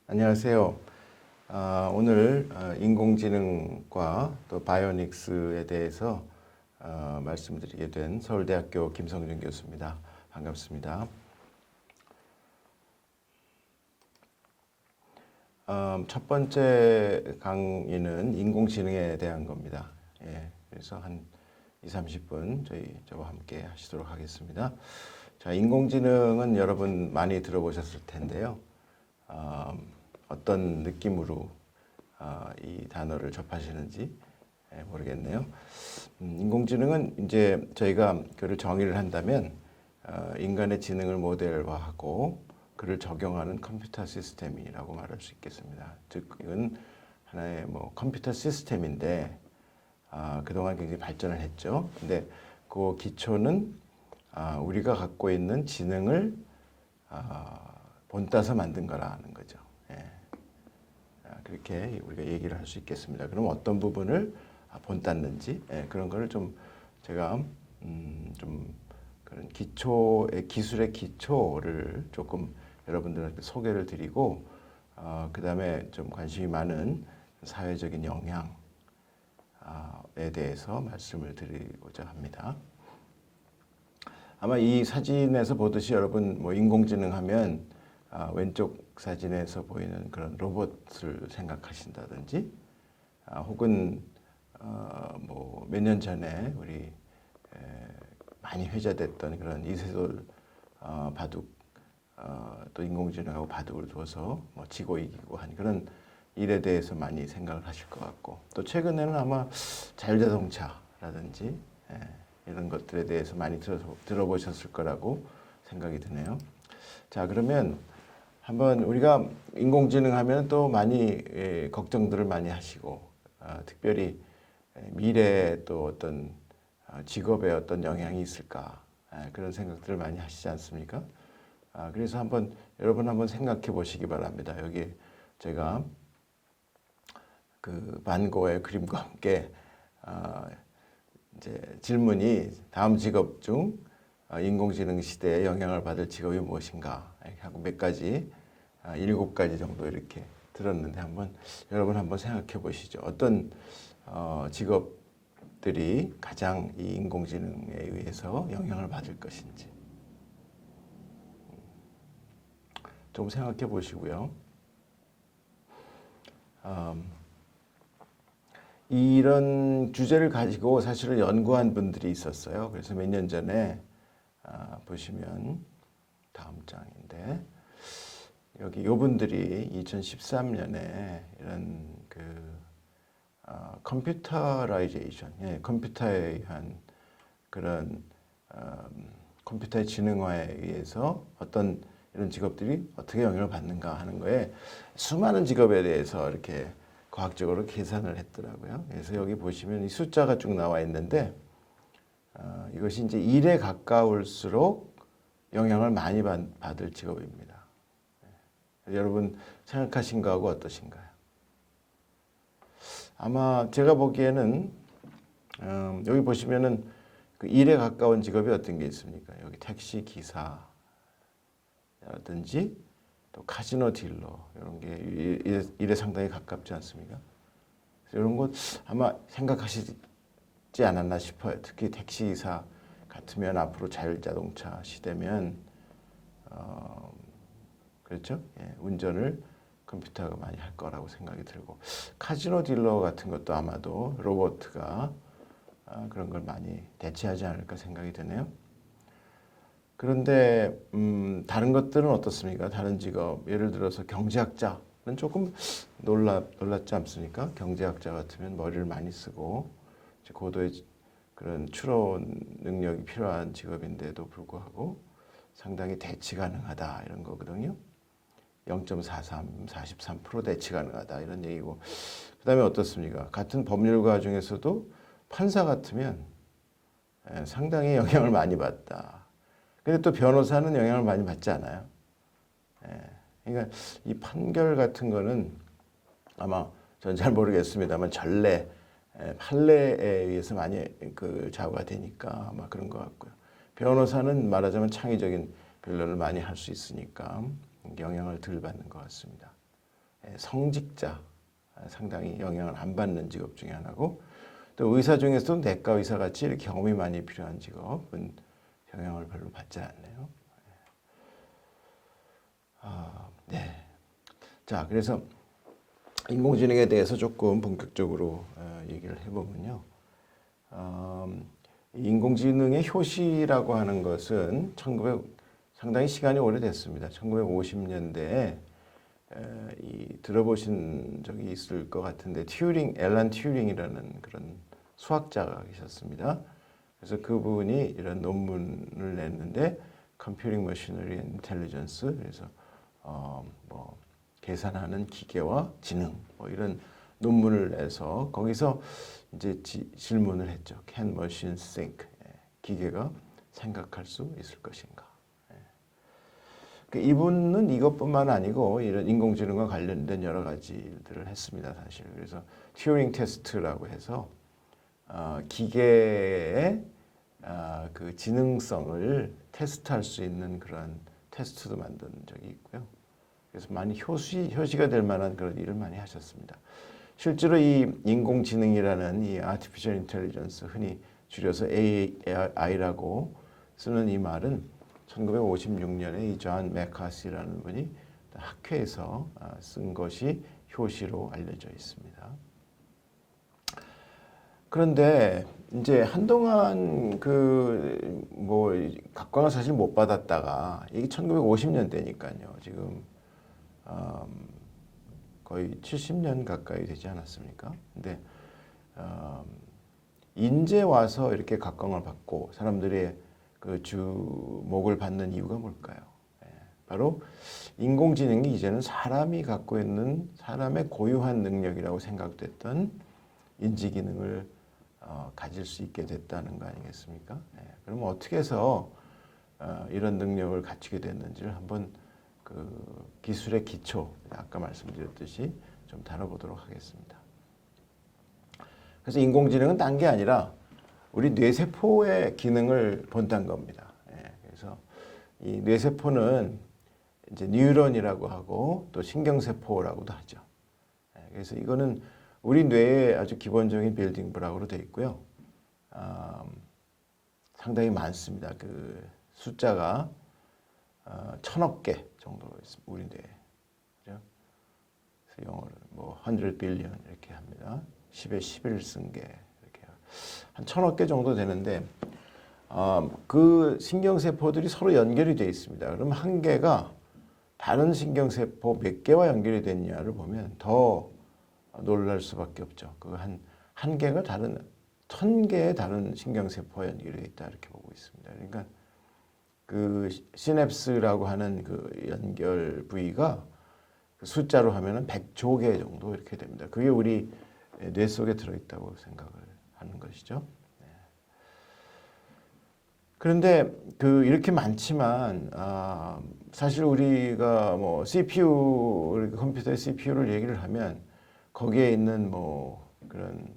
안녕하세요. 오늘 인공지능과 또 바이오닉스에 대해서 말씀드리게 된 서울대학교 김성준 교수입니다. 반갑습니다. 첫 번째 강의는 인공지능에 대한 겁니다. 그래서 한 20-30분 저와 함께 하시도록 하겠습니다. 자, 인공지능은 여러분 많이 들어보셨을 텐데요. 어떤 느낌으로 이 단어를 접하시는지 모르겠네요. 인공지능은 이제 저희가 그를 정의를 한다면 인간의 지능을 모델화하고 그를 적용하는 컴퓨터 시스템이라고 말할 수 있겠습니다. 즉 이건 하나의 컴퓨터 시스템인데 그동안 굉장히 발전을 했죠. 근데 그 기초는 우리가 갖고 있는 지능을 본따서 만든 거라는 거죠. 그렇게 우리가 얘기를 할 수 있겠습니다. 그럼 어떤 부분을 본땄는지 그런 거를 좀 제가 좀 그런 기술의 기초를 조금 여러분들한테 소개를 드리고 그 다음에 좀 관심이 많은 사회적인 영향에 대해서 말씀을 드리고자 합니다. 아마 이 사진에서 보듯이 여러분 인공지능 하면 왼쪽 사진에서 보이는 그런 로봇을 생각하신다든지 혹은 몇 년 전에 우리 많이 회자됐던 그런 이세돌 바둑 또 인공지능하고 바둑을 두어서 지고 이기고 한 그런 일에 대해서 많이 생각을 하실 것 같고 또 최근에는 아마 자율자동차라든지 이런 것들에 대해서 많이 들어보셨을 거라고 생각이 드네요. 자, 그러면 한번 우리가 인공지능 하면 또 많이 걱정들을 많이 하시고 특별히 미래에 또 어떤 직업에 어떤 영향이 있을까 그런 생각들을 많이 하시지 않습니까? 그래서 여러분 한번 생각해 보시기 바랍니다. 여기 제가 그 반 고의 그림과 함께 이제 질문이 다음 직업 중 인공지능 시대에 영향을 받을 직업이 무엇인가 하고 몇 가지 7가지 정도 이렇게 들었는데 여러분 한번 생각해 보시죠. 어떤 직업들이 가장 이 인공지능에 의해서 영향을 받을 것인지 좀 생각해 보시고요. 이런 주제를 가지고 사실은 연구한 분들이 있었어요. 그래서 몇 년 전에 보시면 다음 장인데 여기 요분들이 2013년에 이런 컴퓨터라이제이션, 컴퓨터에 의한 그런 컴퓨터의 지능화에 의해서 어떤 이런 직업들이 어떻게 영향을 받는가 하는 거에 수많은 직업에 대해서 이렇게 과학적으로 계산을 했더라고요. 그래서 여기 보시면 이 숫자가 쭉 나와 있는데 이것이 이제 1에 가까울수록 영향을 많이 받을 직업입니다. 여러분 생각하신 거하고 어떠신가요? 아마 제가 보기에는 여기 보시면은 그 1에 가까운 직업이 어떤 게 있습니까? 여기 택시 기사라든지 또 카지노 딜러 이런 게 1에 상당히 가깝지 않습니까? 이런 것 아마 생각하시지 않았나 싶어요. 특히 택시 기사 같으면 앞으로 자율자동차 시대면 그렇죠? 운전을 컴퓨터가 많이 할 거라고 생각이 들고 카지노 딜러 같은 것도 아마도 로봇가 그런 걸 많이 대체하지 않을까 생각이 드네요. 그런데 다른 것들은 어떻습니까? 다른 직업 예를 들어서 경제학자는 조금 놀랐지 않습니까? 경제학자 같으면 머리를 많이 쓰고 고도의 그런 추론 능력이 필요한 직업인데도 불구하고 상당히 대치 가능하다 이런 거거든요. 0.43, 43% 대치 가능하다 이런 얘기고 그 다음에 어떻습니까? 같은 법률가 중에서도 판사 같으면 상당히 영향을 많이 받다. 근데 또 변호사는 영향을 많이 받지 않아요. 그러니까 이 판결 같은 거는 아마 전 잘 모르겠습니다만 전례, 판례에 의해서 많이 그 좌우가 되니까 아마 그런 것 같고요. 변호사는 말하자면 창의적인 변론을 많이 할 수 있으니까 영향을 덜 받는 것 같습니다. 성직자 상당히 영향을 안 받는 직업 중에 하나고 또 의사 중에서도 내과 의사 같이 이렇게 경험이 많이 필요한 직업은 영향을 별로 받지 않네요. 네. 자, 그래서 인공지능에 대해서 조금 본격적으로 얘기를 해보면요. 인공지능의 효시라고 하는 것은 상당히 시간이 오래됐습니다. 1950년대에 들어보신 적이 있을 것 같은데 앨런 튜링이라는 그런 수학자가 계셨습니다. 그래서 그분이 이런 논문을 냈는데 Computing Machinery and Intelligence, 그래서 뭐 계산하는 기계와 지능 뭐 이런 논문을 내서 거기서 이제 질문을 했죠. Can machines think? 기계가 생각할 수 있을 것인가? 이분은 이것뿐만 아니고 이런 인공지능과 관련된 여러 가지들을 했습니다, 사실. 그래서 튜링 테스트라고 해서 기계의 그 지능성을 테스트할 수 있는 그런 테스트도 만든 적이 있고요. 그래서 많이 효시가 될 만한 그런 일을 많이 하셨습니다. 실제로 이 인공지능이라는 이 Artificial Intelligence, 흔히 줄여서 AI라고 쓰는 이 말은 1956년에 이 존 맥카시라는 분이 학회에서 쓴 것이 효시로 알려져 있습니다. 그런데 이제 한동안 뭐 각광을 사실 못 받았다가 이게 1950년대니까요. 지금 거의 70년 가까이 되지 않았습니까? 근데 인제 와서 이렇게 각광을 받고 사람들의 그 주목을 받는 이유가 뭘까요? 바로 인공지능이 이제는 사람이 갖고 있는 사람의 고유한 능력이라고 생각됐던 인지 기능을 가질 수 있게 됐다는 거 아니겠습니까? 그럼 어떻게 해서 이런 능력을 갖추게 됐는지를 한번 그 기술의 기초, 아까 말씀드렸듯이 좀 다뤄보도록 하겠습니다. 그래서 인공지능은 딴 게 아니라 우리 뇌세포의 기능을 본다는 겁니다. 그래서 이 뇌세포는 이제 뉴런이라고 하고 또 신경세포라고도 하죠. 그래서 이거는 우리 뇌의 아주 기본적인 빌딩 블록으로 되어 있고요. 상당히 많습니다. 그 숫자가 1000억 개 정도 있습니다. 우리 뇌에. 그죠? 그래서 영어로 뭐 100 billion 이렇게 합니다. 10의 11승계 이렇게 한 1000억 개 정도 되는데 그 신경세포들이 서로 연결이 되어 있습니다. 그럼 한 개가 다른 신경세포 몇 개와 연결이 됐냐를 보면 더 놀랄 수밖에 없죠. 그 한 개가 다른 1000개의 다른 신경세포와 연결이 되어 있다 이렇게 보고 있습니다. 그러니까 그 시냅스라고 하는 그 연결 부위가 그 숫자로 하면은 100조 개 정도 이렇게 됩니다. 그게 우리 뇌 속에 들어있다고 생각을 하는 것이죠. 그런데 이렇게 많지만 사실 우리가 뭐 CPU, 컴퓨터의 CPU를 얘기를 하면 거기에 있는 뭐 그런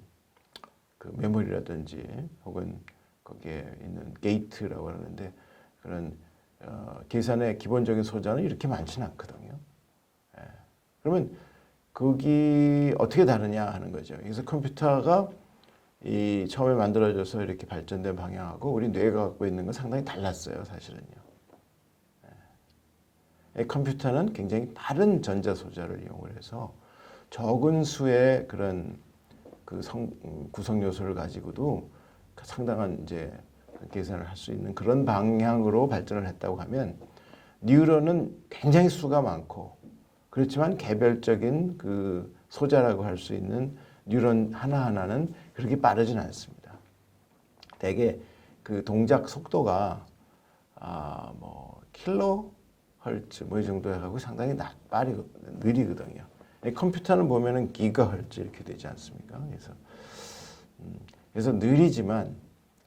그 메모리라든지 혹은 거기에 있는 게이트라고 하는데 그런 계산의 기본적인 소자는 이렇게 많지는 않거든요. 그러면 거기 어떻게 다르냐 하는 거죠. 그래서 컴퓨터가 이 처음에 만들어져서 이렇게 발전된 방향하고 우리 뇌가 갖고 있는 건 상당히 달랐어요, 사실은요. 컴퓨터는 굉장히 다른 전자 소자를 이용을 해서 적은 수의 그런 그 구성 요소를 가지고도 상당한 이제 계산을 할 수 있는 그런 방향으로 발전을 했다고 하면 뉴런은 굉장히 수가 많고 그렇지만 개별적인 그 소자라고 할 수 있는 뉴런 하나하나는 그렇게 빠르진 않습니다. 대개 그 동작 속도가 뭐 킬로헐츠 뭐 이 정도 해가지고 상당히 느리거든요. 컴퓨터는 보면은 기가헐츠 이렇게 되지 않습니까? 그래서 느리지만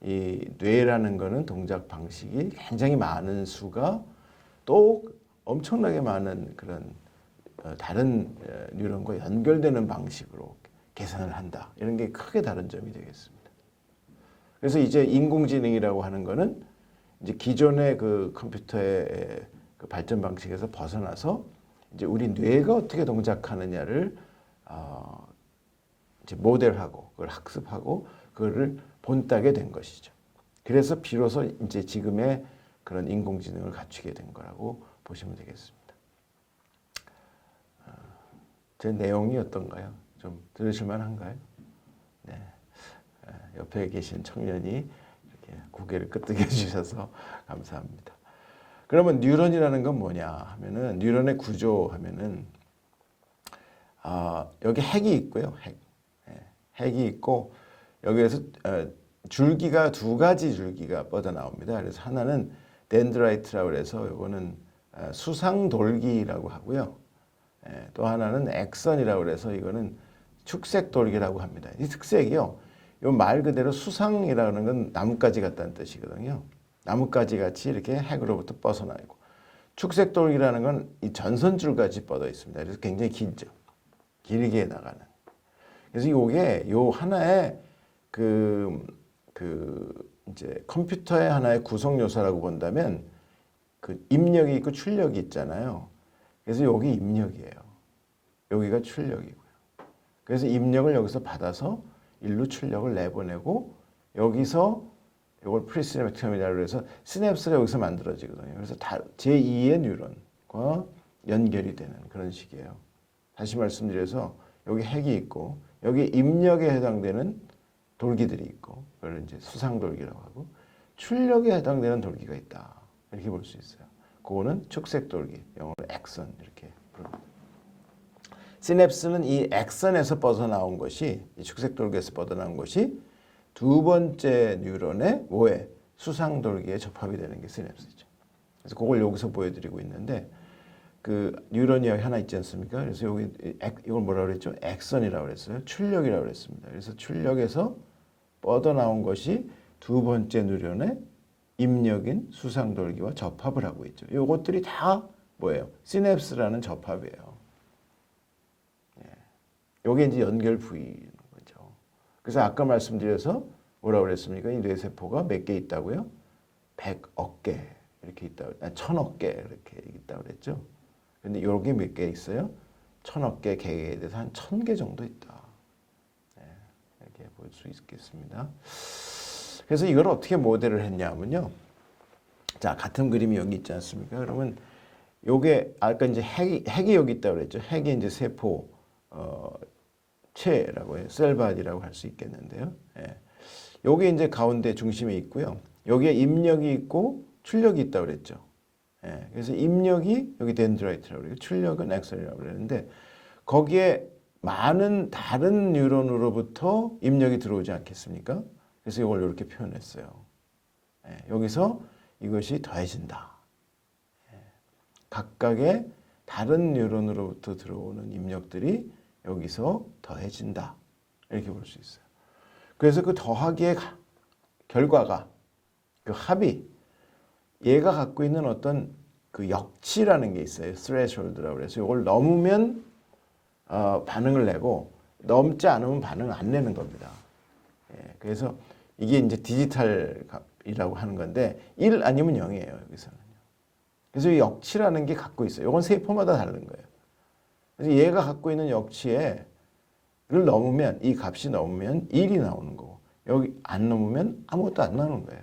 이 뇌라는 거는 동작 방식이 굉장히 많은 수가 또 엄청나게 많은 그런 다른 뉴런과 연결되는 방식으로 계산을 한다. 이런 게 크게 다른 점이 되겠습니다. 그래서 이제 인공지능이라고 하는 거는 이제 기존의 그 컴퓨터의 그 발전 방식에서 벗어나서 이제 우리 뇌가 어떻게 동작하느냐를 이제 모델하고 그걸 학습하고 그거를 본따게 된 것이죠. 그래서 비로소 이제 지금의 그런 인공지능을 갖추게 된 거라고 보시면 되겠습니다. 제 내용이 어떤가요? 좀 들으실 만한가요? 네. 옆에 계신 청년이 이렇게 고개를 끄덕여 주셔서 감사합니다. 그러면 뉴런이라는 건 뭐냐 하면은 뉴런의 구조 하면은 여기 핵이 있고요. 핵이 있고 여기에서 줄기가 두 가지 줄기가 뻗어 나옵니다. 그래서 하나는 덴드라이트라고 해서 이거는 수상돌기라고 하고요. 또 하나는 액선이라고 해서 이거는 축색돌기라고 합니다. 이 특색이요. 이 말 그대로 수상이라는 건 나뭇가지 같다는 뜻이거든요. 나뭇가지 같이 이렇게 핵으로부터 뻗어나 있고 축색돌기라는 건 이 전선줄같이 뻗어 있습니다. 그래서 굉장히 길죠. 길게 나가는. 그래서 이게 요 하나의 이제 컴퓨터의 하나의 구성 요소라고 본다면 그 입력이 있고 출력이 있잖아요. 그래서 여기 입력이에요. 여기가 출력이고요. 그래서 입력을 여기서 받아서 일로 출력을 내보내고 여기서 이걸 프리시냅틱 터미널로 해서 시냅스가 여기서 만들어지거든요. 그래서 제2의 뉴런과 연결이 되는 그런 식이에요. 다시 말씀드려서 여기 핵이 있고 여기 입력에 해당되는 돌기들이 있고 그걸 이제 수상돌기라고 하고 출력에 해당되는 돌기가 있다. 이렇게 볼 수 있어요. 그거는 축색돌기, 영어로 액선 이렇게 부릅니다. 시냅스는 이 액선에서 뻗어나온 것이 이 축색돌기에서 뻗어나온 것이 두 번째 뉴런의 뭐에 수상돌기에 접합이 되는 게 시냅스죠. 그래서 그걸 여기서 보여드리고 있는데 그 뉴런이 하나 있지 않습니까? 그래서 여기 이걸 뭐라고 그랬죠? 액선이라고 그랬어요. 출력이라고 그랬습니다. 그래서 출력에서 뻗어나온 것이 두 번째 뉴런의 입력인 수상돌기와 접합을 하고 있죠. 이것들이 다 뭐예요? 시냅스라는 접합이에요. 이게 이제 연결 부위인 거죠. 그래서 아까 말씀드려서 뭐라고 그랬습니까? 이 뇌세포가 몇 개 있다고요? 100억 개 이렇게 있다고, 1000억 개 이렇게 있다고 그랬죠. 근데 여기 몇 개 있어요? 1000억 개 개에 대해서 한 1000개 정도 있다. 이렇게 볼 수 있겠습니다. 그래서 이걸 어떻게 모델을 했냐면요. 자, 같은 그림이 여기 있지 않습니까? 그러면 요게 아까 이제 핵이 여기 있다고 그랬죠. 핵이 이제 세포 체라고 해요. 셀바디라고 할 수 있겠는데요. 요게 이제 가운데 중심에 있고요. 여기에 입력이 있고 출력이 있다고 그랬죠. 그래서 입력이 여기 덴드라이트라고 그래요. 출력은 액선이라고 그러는데 거기에 많은 다른 뉴런으로부터 입력이 들어오지 않겠습니까? 그래서 이걸 이렇게 표현했어요. 여기서 이것이 더해진다. 각각의 다른 뉴런으로부터 들어오는 입력들이 여기서 더해진다. 이렇게 볼 수 있어요. 그래서 그 더하기의 결과가 그 합이 얘가 갖고 있는 어떤 그 역치라는 게 있어요. threshold라고 그래서 이걸 넘으면 반응을 내고 넘지 않으면 반응을 안 내는 겁니다. 그래서 이게 이제 디지털 값이라고 하는 건데 1 아니면 0이에요. 여기서는. 그래서 이 역치라는 게 갖고 있어요. 이건 세포마다 다른 거예요. 그래서 얘가 갖고 있는 역치를 넘으면 이 값이 넘으면 1이 나오는 거고 여기 안 넘으면 아무것도 안 나오는 거예요.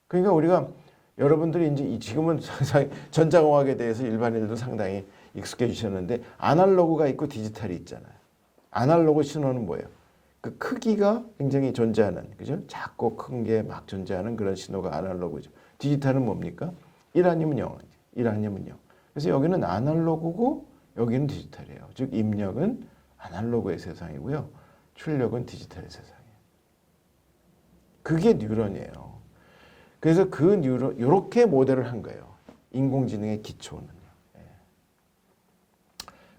그러니까 우리가 여러분들이 이제 지금은 전자공학에 대해서 일반인들도 상당히 익숙해지셨는데 아날로그가 있고 디지털이 있잖아요. 아날로그 신호는 뭐예요? 그 크기가 굉장히 존재하는, 그죠? 작고 큰 게 막 존재하는 그런 신호가 아날로그죠. 디지털은 뭡니까? 1 아니면 0, 1 아니면 0. 그래서 여기는 아날로그고 여기는 디지털이에요. 즉 입력은 아날로그의 세상이고요. 출력은 디지털의 세상이에요. 그게 뉴런이에요. 그래서 그 뉴런, 이렇게 모델을 한 거예요. 인공지능의 기초는요.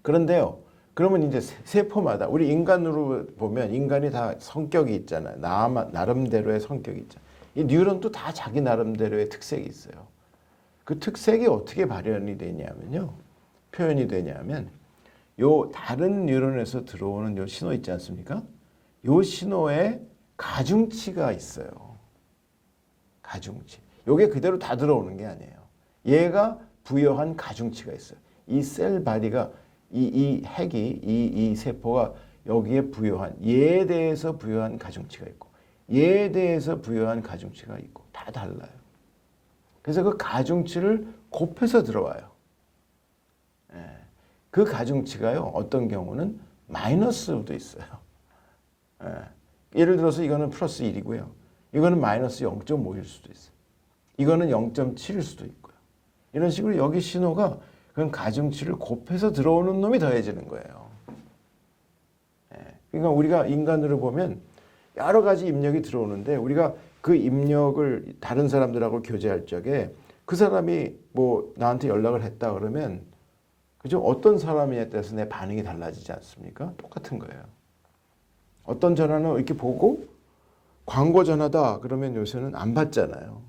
그런데요. 그러면 이제 세포마다 우리 인간으로 보면 인간이 다 성격이 있잖아요. 나름대로의 성격이 있잖아요. 이 뉴런도 다 자기 나름대로의 특색이 있어요. 그 특색이 어떻게 발현이 되냐면요. 표현이 되냐면 요 다른 뉴런에서 들어오는 요 신호 있지 않습니까? 요 신호에 가중치가 있어요. 가중치. 요게 그대로 다 들어오는 게 아니에요. 얘가 부여한 가중치가 있어요. 이 셀 바디가 이 핵이 이 세포가 여기에 부여한 얘에 대해서 부여한 가중치가 있고 얘에 대해서 부여한 가중치가 있고 다 달라요. 그래서 그 가중치를 곱해서 들어와요. 그 가중치가요. 어떤 경우는 마이너스도 있어요. 예를 들어서 이거는 플러스 1이고요. 이거는 마이너스 0.5일 수도 있어요. 이거는 0.7일 수도 있고요. 이런 식으로 여기 신호가 그런 가중치를 곱해서 들어오는 놈이 더해지는 거예요. 그러니까 우리가 인간으로 보면 여러 가지 입력이 들어오는데 우리가 그 입력을 다른 사람들하고 교제할 적에 그 사람이 뭐 나한테 연락을 했다 그러면 그죠? 어떤 사람이냐에 따라서 내 반응이 달라지지 않습니까? 똑같은 거예요. 어떤 전화는 이렇게 보고 광고 전화다 그러면 요새는 안 받잖아요.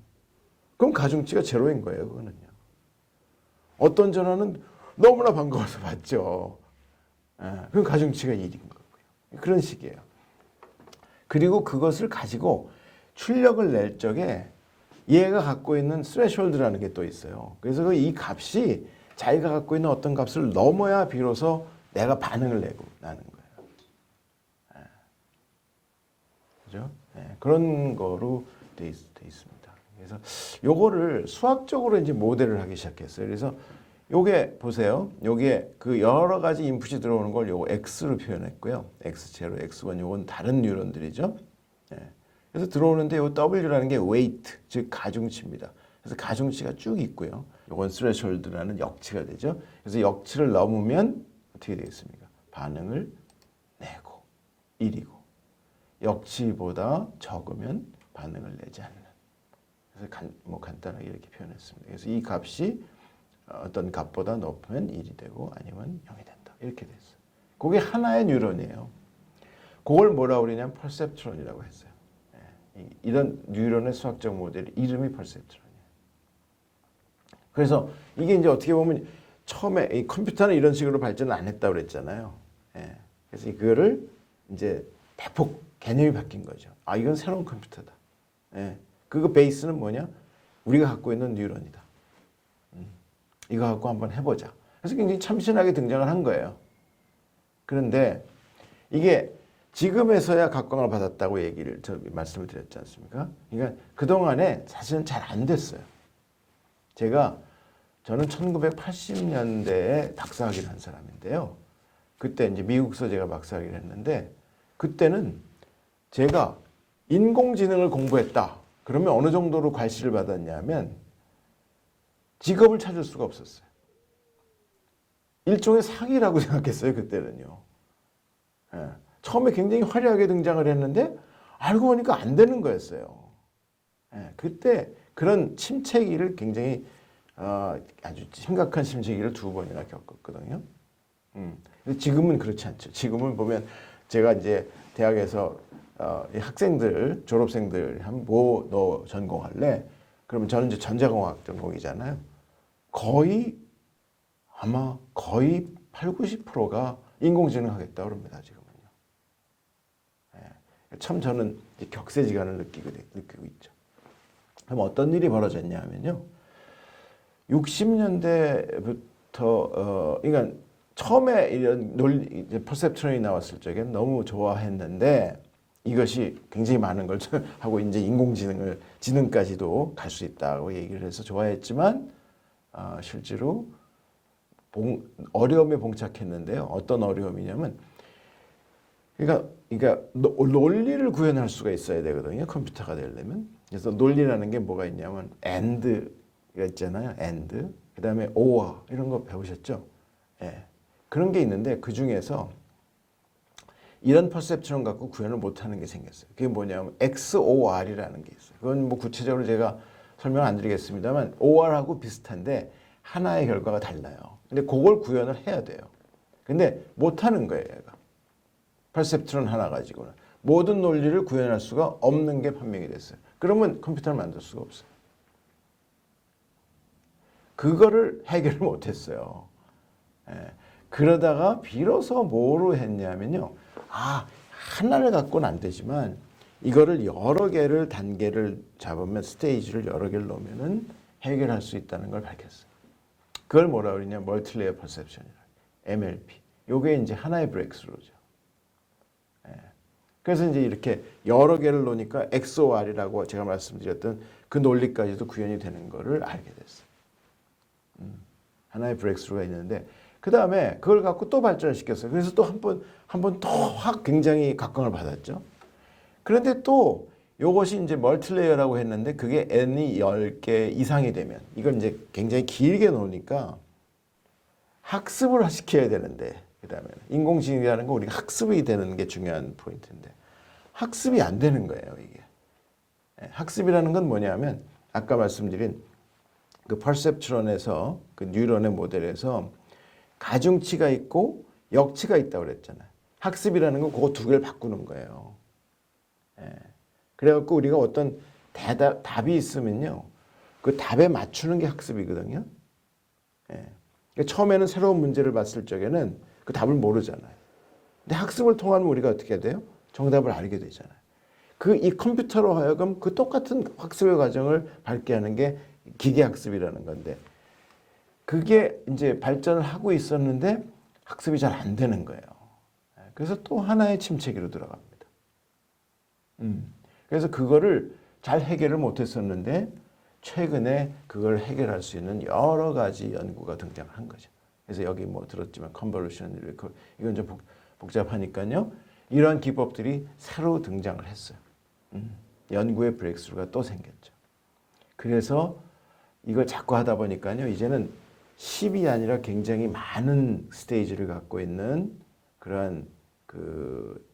그럼 가중치가 제로인 거예요. 그거는요. 어떤 전화는 너무나 반가워서 받죠. 그럼 가중치가 1인 거고요. 그런 식이에요. 그리고 그것을 가지고 출력을 낼 적에 얘가 갖고 있는 스레숄드라는 게 또 있어요. 그래서 이 값이 자기가 갖고 있는 어떤 값을 넘어야 비로소 내가 반응을 내고 나는 거예요. 그죠? 그런 거로 돼 있습니다. 그래서 요거를 수학적으로 이제 모델을 하기 시작했어요. 그래서 요게 보세요. 요게 그 여러 가지 인풋이 들어오는 걸 요거 x로 표현했고요. x0, x1 요건 다른 뉴런들이죠. 그래서 들어오는데 요 w라는 게 weight, 즉 가중치입니다. 그래서 가중치가 쭉 있고요. 요건 threshold라는 역치가 되죠. 그래서 역치를 넘으면 어떻게 되겠습니까? 반응을 내고 1이고 역치보다 적으면 반응을 내지 않는. 그래서 간단하게 이렇게 표현했습니다. 그래서 이 값이 어떤 값보다 높으면 1이 되고 아니면 0이 된다. 이렇게 됐어요. 그게 하나의 뉴런이에요. 그걸 뭐라고 그러냐면 퍼셉트론이라고 했어요. 이런 뉴런의 수학적 모델 이름이 퍼셉트론이에요. 그래서 이게 이제 어떻게 보면 처음에 이 컴퓨터는 이런 식으로 발전을 안 했다고 그랬잖아요. 그래서 이거를 이제 대폭 개념이 바뀐 거죠. 아, 이건 새로운 컴퓨터다. 그거 베이스는 뭐냐? 우리가 갖고 있는 뉴런이다. 이거 갖고 한번 해보자. 그래서 굉장히 참신하게 등장을 한 거예요. 그런데 이게 지금에서야 각광을 받았다고 말씀을 드렸지 않습니까? 그러니까 그동안에 사실은 잘 안 됐어요. 저는 1980년대에 박사학위를 한 사람인데요. 그때 이제 미국서 제가 박사학위를 했는데 그때는 제가 인공지능을 공부했다. 그러면 어느 정도로 괄시를 받았냐면 직업을 찾을 수가 없었어요. 일종의 상이라고 생각했어요. 그때는요. 처음에 굉장히 화려하게 등장을 했는데 알고 보니까 안 되는 거였어요. 그때 그런 침체기를 굉장히 아주 심각한 침체기를 2번이나 겪었거든요. 지금은 그렇지 않죠. 지금은 보면 제가 이제 대학에서 학생들, 졸업생들 뭐 너 전공할래? 그러면 저는 이제 전자공학 전공이잖아요. 아마 거의 8, 90%가 인공지능 하겠다고 그럽니다. 지금은요. 참 저는 격세지감을 느끼고 있죠. 그럼 어떤 일이 벌어졌냐 하면요. 60년대부터 그러니까 처음에 이런 퍼셉트론이 나왔을 적엔 너무 좋아했는데 이것이 굉장히 많은 걸 하고 이제 지능까지도 갈 수 있다고 얘기를 해서 좋아했지만 실제로 어려움에 봉착했는데요. 어떤 어려움이냐면 그러니까 논리를 구현할 수가 있어야 되거든요. 컴퓨터가 되려면. 그래서 논리라는 게 뭐가 있냐면 and가 있잖아요. and. 그다음에 or 이런 거 배우셨죠? 그런 게 있는데 그 중에서 이런 퍼셉트론 갖고 구현을 못하는 게 생겼어요. 그게 뭐냐면 XOR이라는 게 있어요. 그건 뭐 구체적으로 제가 설명 안 드리겠습니다만 OR하고 비슷한데 하나의 결과가 달라요. 근데 그걸 구현을 해야 돼요. 근데 못하는 거예요. 얘가. 퍼셉트론 하나 가지고는. 모든 논리를 구현할 수가 없는 게 판명이 됐어요. 그러면 컴퓨터를 만들 수가 없어요. 그거를 해결을 못했어요. 예. 그러다가 비로소 뭐로 했냐면요. 하나를 갖고는 안 되지만 이거를 여러 개를 단계를 잡으면 스테이지를 여러 개를 놓으면은 해결할 수 있다는 걸 밝혔어요. 그걸 뭐라 그러냐? 멀티레이어 퍼셉션이라. MLP. 요게 이제 하나의 브레이크스루죠. 예. 그래서 이제 이렇게 여러 개를 놓으니까 XOR이라고 제가 말씀드렸던 그 논리까지도 구현이 되는 거를 알게 됐어요. 하나의 브레이크스루가 있는데 그 다음에 그걸 갖고 또 발전을 시켰어요. 그래서 또 한 번 더 확 굉장히 각광을 받았죠. 그런데 또 요것이 이제 멀티레이어라고 했는데 그게 n이 10개 이상이 되면 이걸 이제 굉장히 길게 놓으니까 학습을 시켜야 되는데 그 다음에 인공지능이라는 거 우리가 학습이 되는 게 중요한 포인트인데 학습이 안 되는 거예요, 이게. 학습이라는 건 뭐냐면 아까 말씀드린 그 퍼셉트론에서 그 뉴런의 모델에서 가중치가 있고 역치가 있다고 그랬잖아요. 학습이라는 건 그거 두 개를 바꾸는 거예요. 그래갖고 우리가 어떤 답이 있으면요. 그 답에 맞추는 게 학습이거든요. 그러니까 처음에는 새로운 문제를 봤을 적에는 그 답을 모르잖아요. 근데 학습을 통하면 우리가 어떻게 돼요? 정답을 알게 되잖아요. 이 컴퓨터로 하여금 그 똑같은 학습의 과정을 밟게 하는 게 기계학습이라는 건데 그게 이제 발전을 하고 있었는데 학습이 잘 안 되는 거예요. 그래서 또 하나의 침체기로 들어갑니다. 그래서 그거를 잘 해결을 못했었는데 최근에 그걸 해결할 수 있는 여러 가지 연구가 등장한 거죠. 그래서 여기 뭐 들었지만 컨볼루션 이건 좀 복잡하니까요. 이런 기법들이 새로 등장을 했어요. 연구의 브레이크스루가 또 생겼죠. 그래서 이걸 자꾸 하다 보니까요. 이제는 10이 아니라 굉장히 많은 스테이지를 갖고 있는 그런 그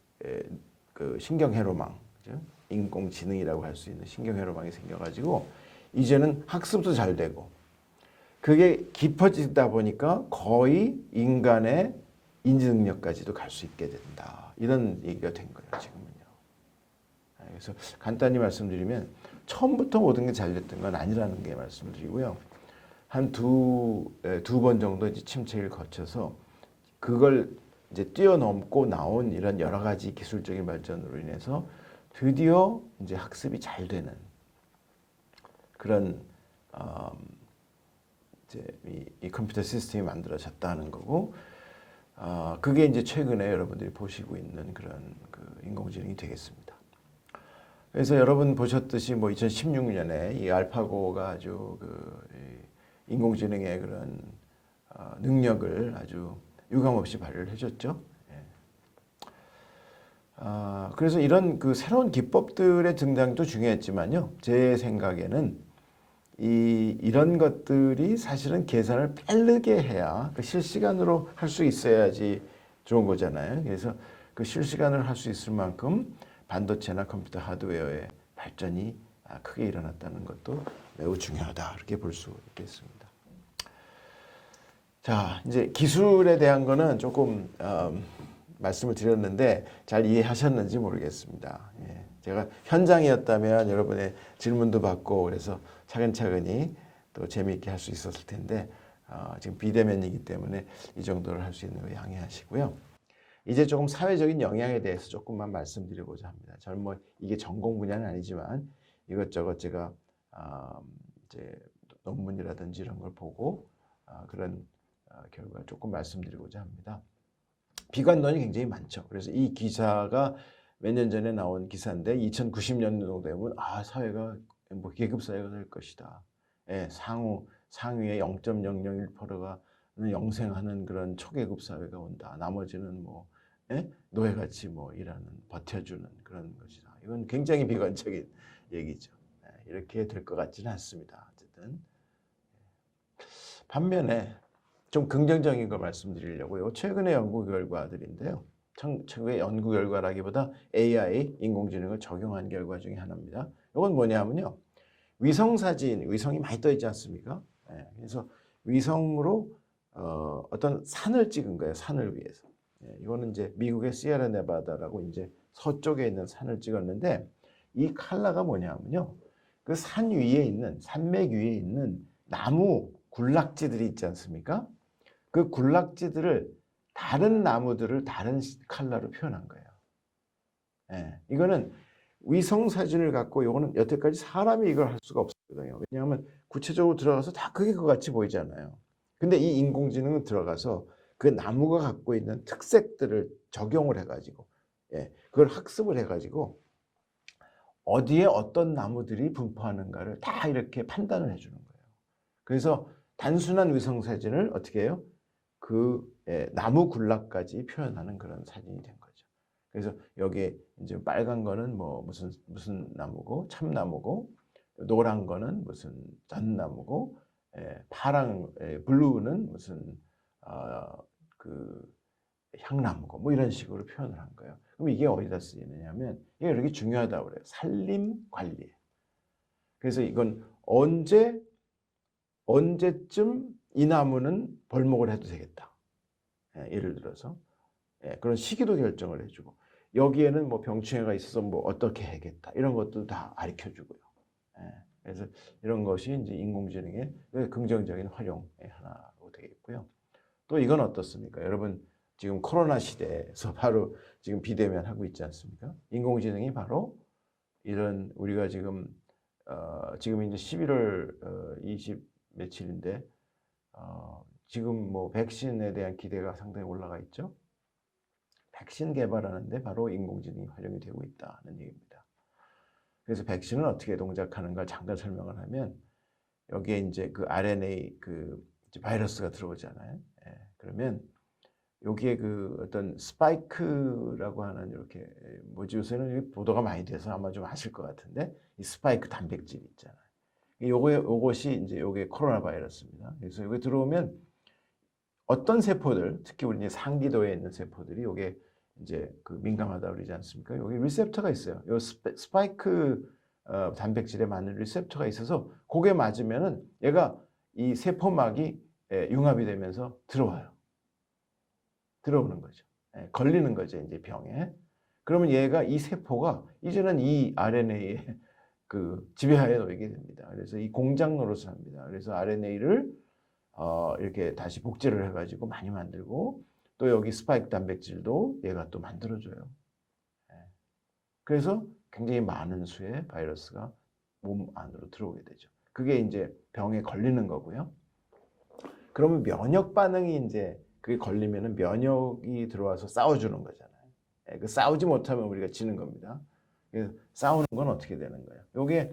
신경회로망, 그죠? 인공지능이라고 할 수 있는 신경회로망이 생겨가지고 이제는 학습도 잘 되고 그게 깊어지다 보니까 거의 인간의 인지 능력까지도 갈 수 있게 된다. 이런 얘기가 된 거예요, 지금은요. 그래서 간단히 말씀드리면 처음부터 모든 게 잘 됐던 건 아니라는 게 말씀드리고요. 한 두 번 정도 이제 침체를 거쳐서 그걸 이제 뛰어넘고 나온 이런 여러 가지 기술적인 발전으로 인해서 드디어 이제 학습이 잘 되는 그런 이제 이 컴퓨터 시스템이 만들어졌다는 거고, 그게 이제 최근에 여러분들이 보시고 있는 그런 그 인공지능이 되겠습니다. 그래서 여러분 보셨듯이 뭐 2016년에 이 알파고가 아주 그 인공지능의 그런 능력을 아주 유감없이 발휘를 해줬죠. 그래서 이런 그 새로운 기법들의 등장도 중요했지만요. 제 생각에는 이런 것들이 사실은 계산을 빠르게 해야 그 실시간으로 할 수 있어야지 좋은 거잖아요. 그래서 그 실시간을 할 수 있을 만큼 반도체나 컴퓨터 하드웨어의 발전이 크게 일어났다는 것도 매우 중요하다. 이렇게 볼 수 있겠습니다. 자, 이제 기술에 대한 거는 조금 말씀을 드렸는데 잘 이해하셨는지 모르겠습니다. 제가 현장이었다면 여러분의 질문도 받고 그래서 차근차근히 또 재미있게 할 수 있었을 텐데 지금 비대면이기 때문에 이 정도를 할 수 있는 거 양해하시고요. 이제 조금 사회적인 영향에 대해서 조금만 말씀드리고자 합니다. 저는 뭐 이게 전공 분야는 아니지만 이것저것 제가 이제 논문이라든지 이런 걸 보고 그런 결과를 조금 말씀드리고자 합니다. 비관론이 굉장히 많죠. 그래서 이 기사가 몇 년 전에 나온 기사인데 2090년도 되면 사회가 뭐 계급 사회가 될 것이다. 상위의 0.001%가 영생하는 그런 초계급 사회가 온다. 나머지는 뭐 노예같이 뭐 일하는 버텨주는 그런 것이다. 이건 굉장히 비관적인 얘기죠. 이렇게 될 것 같지는 않습니다. 어쨌든 반면에 좀 긍정적인 걸 말씀드리려고요. 최근의 연구 결과들인데요. 최근의 연구 결과라기보다 AI, 인공지능을 적용한 결과 중에 하나입니다. 이건 뭐냐면요. 위성이 많이 떠 있지 않습니까? 그래서 위성으로 어떤 산을 찍은 거예요. 산을 위해서. 이거는 이제 미국의 시에라 네바다라고 이제 서쪽에 있는 산을 찍었는데 이 칼라가 뭐냐면요. 그 산 위에 있는 산맥 위에 있는 나무 군락지들이 있지 않습니까? 그 군락지들을 다른 나무들을 다른 컬러로 표현한 거예요. 예, 이거는 위성 사진을 갖고 이거는 여태까지 사람이 이걸 할 수가 없거든요. 왜냐하면 구체적으로 들어가서 다 그게 그같이 보이잖아요. 근데 이 인공지능은 들어가서 그 나무가 갖고 있는 특색들을 적용을 해가지고, 예, 그걸 학습을 해가지고 어디에 어떤 나무들이 분포하는가를 다 이렇게 판단을 해주는 거예요. 그래서 단순한 위성 사진을 어떻게 해요? 그 나무 군락까지 표현하는 그런 사진이 된 거죠. 그래서 여기에 이제 빨간 거는 뭐 무슨 나무고 참나무고, 노란 거는 무슨 잣나무고, 파랑 블루는 무슨 그 향나무고, 뭐 이런 식으로 표현을 한 거예요. 그럼 이게 어디다 쓰이느냐면 이게 이렇게 중요하다고 그래요. 산림 관리에. 그래서 이건 언제쯤 이 나무는 벌목을 해도 되겠다. 예를 들어서 그런 시기도 결정을 해주고, 여기에는 뭐 병충해가 있어서 뭐 어떻게 해야겠다, 이런 것도 다 가르쳐주고요. 그래서 이런 것이 이제 인공지능의 긍정적인 활용의 하나로 되겠고요. 또 이건 어떻습니까? 여러분 지금 코로나 시대에서 바로 지금 비대면 하고 있지 않습니까? 인공지능이 바로 이런 우리가 지금 이제 11월 20 며칠인데 지금 뭐 백신에 대한 기대가 상당히 올라가 있죠. 백신 개발하는데 바로 인공지능이 활용이 되고 있다는 얘기입니다. 그래서 백신은 어떻게 동작하는가 잠깐 설명을 하면, 여기에 이제 그 RNA 그 바이러스가 들어오잖아요. 그러면 여기에 그 어떤 스파이크라고 하는 이렇게 뭐지, 요새는 보도가 많이 돼서 아마 좀 아실 것 같은데, 이 스파이크 단백질 있잖아요. 요것이 이제 요게 코로나 바이러스입니다. 그래서 여기 들어오면 어떤 세포들, 특히 우리 이제 상기도에 있는 세포들이 요게 이제 그 민감하다 그러지 않습니까? 여기 리셉터가 있어요. 요 스파이크 단백질에 맞는 리셉터가 있어서 그게 맞으면은 얘가 이 세포막이 융합이 되면서 들어오는 거죠. 걸리는 거죠, 이제 병에. 그러면 얘가 이 세포가 이제는 이 RNA에 그 지배하에 놓이게 됩니다. 그래서 이 공장 노릇을 합니다. 그래서 RNA를 이렇게 다시 복제를 해가지고 많이 만들고, 또 여기 스파이크 단백질도 얘가 또 만들어줘요. 그래서 굉장히 많은 수의 바이러스가 몸 안으로 들어오게 되죠. 그게 이제 병에 걸리는 거고요. 그러면 면역 반응이 이제 그게 걸리면은 면역이 들어와서 싸워주는 거잖아요. 그 싸우지 못하면 우리가 지는 겁니다. 그래서 싸우는 건 어떻게 되는 거예요? 요게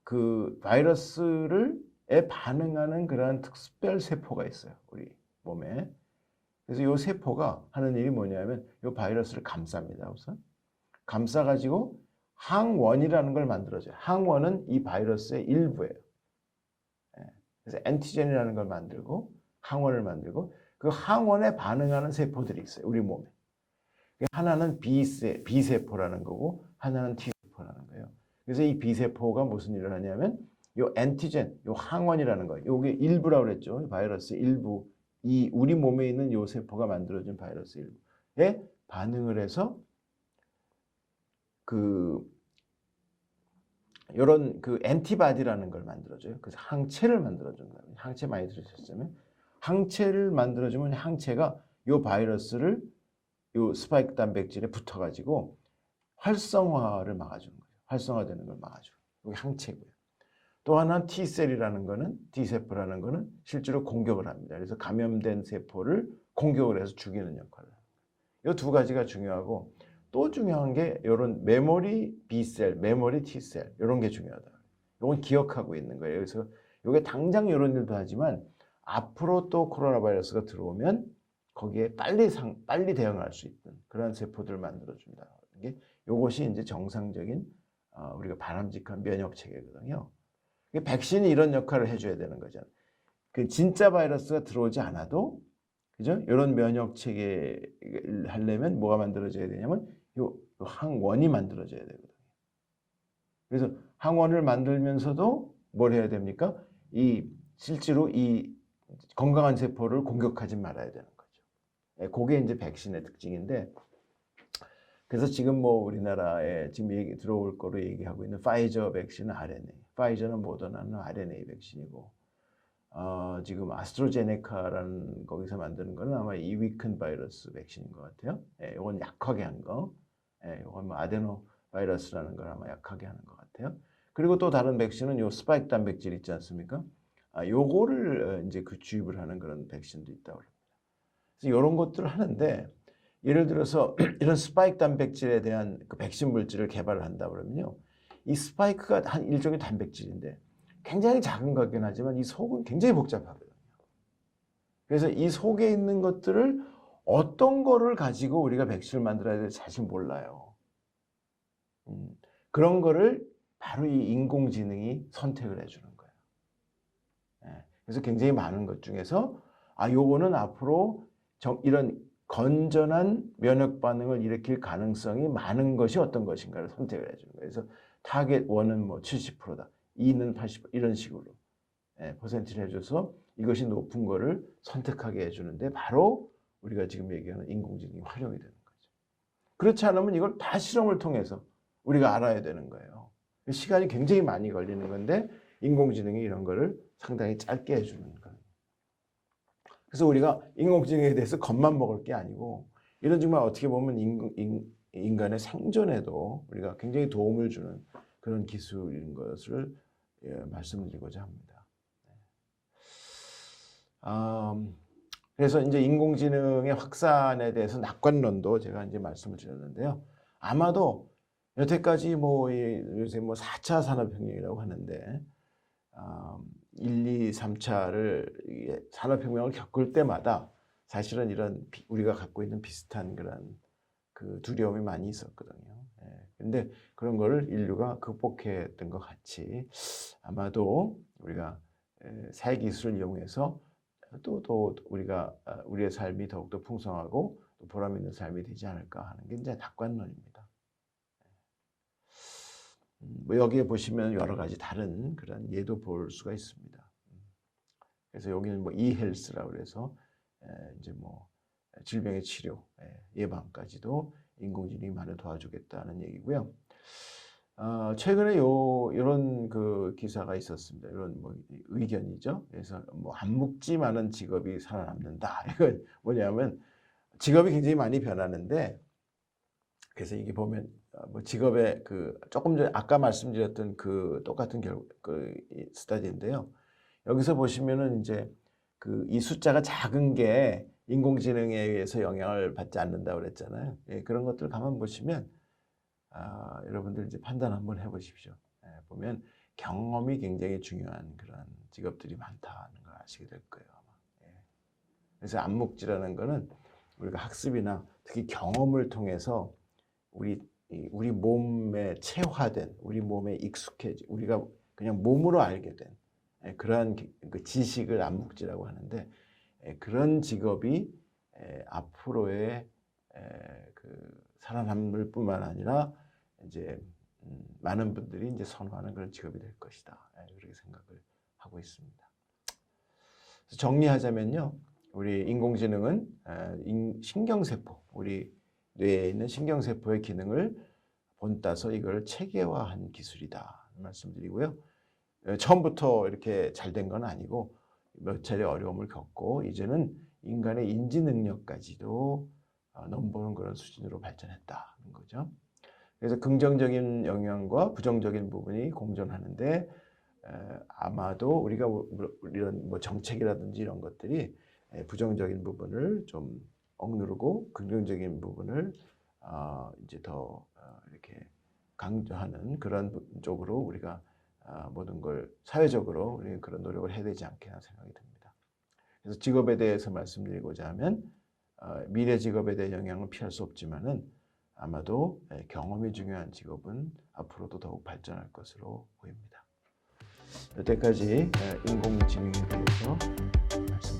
그 바이러스에 반응하는 그러한 특별 세포가 있어요, 우리 몸에. 그래서 요 세포가 하는 일이 뭐냐면 요 바이러스를 감쌉니다. 우선 감싸가지고 항원이라는 걸 만들어줘요. 항원은 이 바이러스의 일부예요. 그래서 엔티젠이라는 걸 만들고 항원을 만들고, 그 항원에 반응하는 세포들이 있어요, 우리 몸에. 하나는 B세포라는 거고 하나는 T세포라는 거예요. 그래서 이 B세포가 무슨 일을 하냐면 요 엔티젠, 요 항원이라는 거예요. 요게 일부라고 그랬죠. 바이러스 일부. 이 우리 몸에 있는 요 세포가 만들어준 바이러스 일부에 반응을 해서 요런 그 엔티바디라는 걸 만들어줘요. 그래서 항체를 만들어준다. 항체 많이 들으셨으면, 항체를 만들어주면 항체가 요 바이러스를 요 스파이크 단백질에 붙어가지고 활성화를 막아주는 거예요. 활성화되는 걸 막아주는 거예요. 이게 항체고요. 또 하나는 T셀이라는 거는, T세포라는 거는 실제로 공격을 합니다. 그래서 감염된 세포를 공격을 해서 죽이는 역할을 합니다. 이 두 가지가 중요하고, 또 중요한 게 이런 메모리 B셀, 메모리 T셀, 이런 게 중요하다. 이건 기억하고 있는 거예요. 그래서 이게 당장 이런 일도 하지만 앞으로 또 코로나 바이러스가 들어오면 거기에 빨리 대응할 수 있는 그런 세포들을 만들어준다. 이게 이것이 이제 정상적인 우리가 바람직한 면역 체계거든요. 백신이 이런 역할을 해줘야 되는 거잖아요. 그 진짜 바이러스가 들어오지 않아도, 그죠? 이런 면역 체계를 하려면 뭐가 만들어져야 되냐면 요 항원이 만들어져야 되거든요. 그래서 항원을 만들면서도 뭘 해야 됩니까? 실제로 이 건강한 세포를 공격하지 말아야 되는 거죠. 그게 이제 백신의 특징인데, 그래서 지금 뭐 우리나라에 지금 들어올 거로 얘기하고 있는 파이저 백신은 RNA, 파이저는 모더나는 RNA 백신이고, 지금 아스트로제네카라는 거기서 만드는 거는 아마 이위큰 바이러스 백신인 것 같아요. 예, 이건 약하게 한 거. 예, 이건 뭐 아데노 바이러스라는 걸 아마 약하게 하는 것 같아요. 그리고 또 다른 백신은 요 스파이크 단백질 있지 않습니까? 요거를 이제 그 주입을 하는 그런 백신도 있다고 합니다. 그래서 이런 것들을 하는데 예를 들어서 이런 스파이크 단백질에 대한 그 백신 물질을 개발을 한다 그러면요. 이 스파이크가 한 일종의 단백질인데 굉장히 작은 거긴 하지만 이 속은 굉장히 복잡하거든요. 그래서 이 속에 있는 것들을 어떤 거를 가지고 우리가 백신을 만들어야 될지 사실 몰라요. 그런 거를 바로 이 인공지능이 선택을 해주는 거예요. 예. 그래서 굉장히 많은 것 중에서 요거는 앞으로 이런 건전한 면역 반응을 일으킬 가능성이 많은 것이 어떤 것인가를 선택을 해주는 거예요. 그래서 타겟 1은 뭐 70%다. 2는 80% 이런 식으로 퍼센트를 해줘서 이것이 높은 거를 선택하게 해주는데 바로 우리가 지금 얘기하는 인공지능이 활용이 되는 거죠. 그렇지 않으면 이걸 다 실험을 통해서 우리가 알아야 되는 거예요. 시간이 굉장히 많이 걸리는 건데 인공지능이 이런 거를 상당히 짧게 해주는 거예요. 그래서 우리가 인공지능에 대해서 겁만 먹을 게 아니고 이런 정말 어떻게 보면 인간의 생존에도 우리가 굉장히 도움을 주는 그런 기술인 것을 말씀드리고자 합니다. 그래서 이제 인공지능의 확산에 대해서 낙관론도 제가 이제 말씀을 드렸는데요. 아마도 여태까지 요새 4차 산업혁명이라고 하는데 1, 2, 3차를 산업혁명을 겪을 때마다 사실은 이런 우리가 갖고 있는 비슷한 그런 그 두려움이 많이 있었거든요. 그런데 그런 거를 인류가 극복했던 것 같이 아마도 우리가 새 기술을 이용해서 또 우리가 우리의 삶이 더욱더 풍성하고 또 보람 있는 삶이 되지 않을까 하는 게 이제 낙관론입니다. 여기에 보시면 여러 가지 다른 그런 예도 볼 수가 있습니다. 그래서 여기는 e헬스라고 해서 이제 질병의 치료, 예방까지도 인공지능이 많이 도와주겠다는 얘기고요. 최근에 이런 그 기사가 있었습니다. 이런 의견이죠. 그래서 안 묵지만은 직업이 살아남는다. 이건 뭐냐면 직업이 굉장히 많이 변하는데 그래서 이게 보면 직업의 조금 전에 아까 말씀드렸던 그 똑같은 스타디인데요. 여기서 보시면은 이제 이 숫자가 작은 게 인공지능에 의해서 영향을 받지 않는다고 그랬잖아요. 그런 것들 가만 보시면 여러분들 이제 판단 한번 해보십시오. 보면 경험이 굉장히 중요한 그런 직업들이 많다는 걸 아시게 될 거예요. 아마. 그래서 안목지라는 거는 우리가 학습이나 특히 경험을 통해서 우리 몸에 체화된, 우리 몸에 익숙해진, 우리가 그냥 몸으로 알게 된 그러한 그 지식을 안목지라고 하는데 그런 직업이 앞으로의 그 살아남을 뿐만 아니라 이제 많은 분들이 이제 선호하는 그런 직업이 될 것이다. 그렇게 생각을 하고 있습니다. 그래서 정리하자면요, 우리 인공지능은 신경세포, 우리 뇌에 있는 신경세포의 기능을 본따서 이걸 체계화한 기술이다 말씀드리고요. 처음부터 이렇게 잘 된 건 아니고 몇 차례 어려움을 겪고 이제는 인간의 인지 능력까지도 넘보는 그런 수준으로 발전했다는 거죠. 그래서 긍정적인 영향과 부정적인 부분이 공존하는데 아마도 우리가 이런 정책이라든지 이런 것들이 부정적인 부분을 좀 억누르고 긍정적인 부분을 이제 더 이렇게 강조하는 그런 쪽으로 우리가 모든 걸 사회적으로 우리가 그런 노력을 해야 되지 않겠나 생각이 듭니다. 그래서 직업에 대해서 말씀드리고자 하면 미래 직업에 대한 영향은 피할 수 없지만은 아마도 경험이 중요한 직업은 앞으로도 더욱 발전할 것으로 보입니다. 여태까지 인공지능에 대해서 말씀